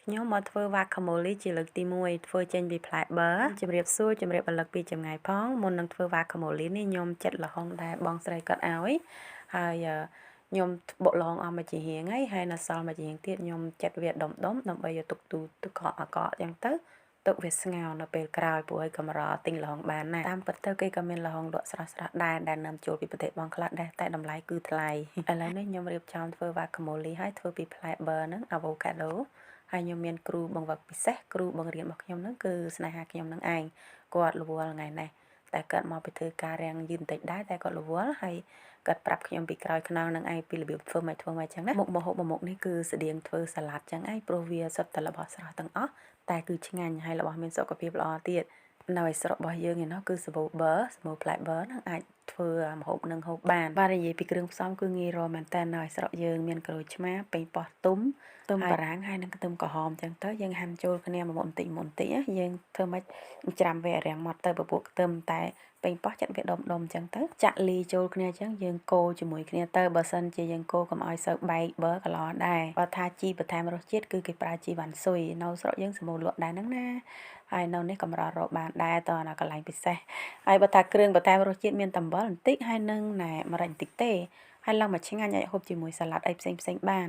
ខ្ញុំមកធ្វើវ៉ាកាម៉ូលីជាលើកទី1ធ្វើចេញពីផ្លែប័រជំរាបសួរជំរាបរលឹកពីចម្ងាយផងមុននឹងធ្វើវ៉ាកាម៉ូលីនេះខ្ញុំចិត្តល្ហុងដែរបងស្រីគាត់ឲ្យហើយខ្ញុំបុកល្ហុងអស់មួយជារៀងហើយនៅសល់មួយជារៀងទៀតខ្ញុំចិត្តវាដុំដើម្បីយកទុកទូទឹកកកអកអញ្ចឹងទៅទុកវាស្ងោរនៅពេលក្រោយព្រោះឲ្យកម្រទិញល្ហុងបានណាតាមពិតទៅគេក៏មានល្ហុងលក់ស្រស់ៗដែរដែលនាំចូលពីប្រទេសបងខ្លះដែរតែតម្លៃគឺថ្លៃឥឡូវនេះខ្ញុំរៀបចំធ្វើវ៉ាកាម៉ូលីហើយធ្វើពីផ្លែប័រហ្នឹងអាវ៉ូកាដូហើយខ្ញុំមានគ្រូបង្វឹកពិសេសគ្រូបង្រៀនរបស់ខ្ញុំហ្នឹងគឺស្នេហាខ្ញុំនឹងឯងគាត់រវល់ថ្ងៃនេះតែគាត់មកពីធ្វើការរាំងយឺនបន្តិចដែរតែគាត់រវល់ហើយគាត់ប្រាប់ខ្ញុំពីក្រោយខ្នងនឹងឯងពីរបៀបធ្វើមកអញ្ចឹងណាមុខម្ហូបមួយមុខនេះគឺស្តៀងធ្វើសាឡាត់អញ្ចឹងឯងព្រោះវាសុទ្ធតែរបស់ស្រស់ទាំងអស់តែគឺឆ្ងាញ់ហើយរបស់មានសុខភាពល្អទៀតនៅឯស្រុករបស់យើងឯណោះគឺសម្បូរប័រសម្បូរផ្លែប័រហ្នឹងអាចធ្វើម្ហូបនឹងហូបបានបាទនិយាយពីគ្រឿងផ្សំគឺងាយរកមែនតើនៅឯស្រុកយើងមានក្រូចឆ្មាប៉េងប៉ោះទុំខ្ទឹមបារាំងហើយនឹងខ្ទឹមក្រហមអញ្ចឹងទៅយើងហាន់ចូលគ្នាមួយមុខបន្តិចយើងធ្វើម៉េចច្រាំវារាំងម៉ត់ទៅពពួកខ្ទឹមតែប៉េងប៉ោះចាក់វាដុំអញ្ចឹងទៅចាក់លីចូលគ្នាអញ្ចឹងយើងកូរជាមួយគ្នាទៅបើសិនជាយើងកូរកុំឲ្យសូវបែកប័រក៏ល្អដែរបើថាជីបន្ថែមរសជាតិគឺគេប្រើជីវ៉ាន់ស៊ុយនៅស្រុកយើងសម្បូរលក់ដែរហ្នឹងណាហើយនៅនេះកម្ររកបានដែរតើនៅកន្លែងពិសេសហើយបើថាគ្រឿងបន្ថែមរសជាតិមានអំបិលបន្តិចហើយនឹងម្រេចបន្តិចទេហើយឡើងមកឆ្ងាញ់អាចហូបជាមួយសាឡាត់អីផ្សេងបាន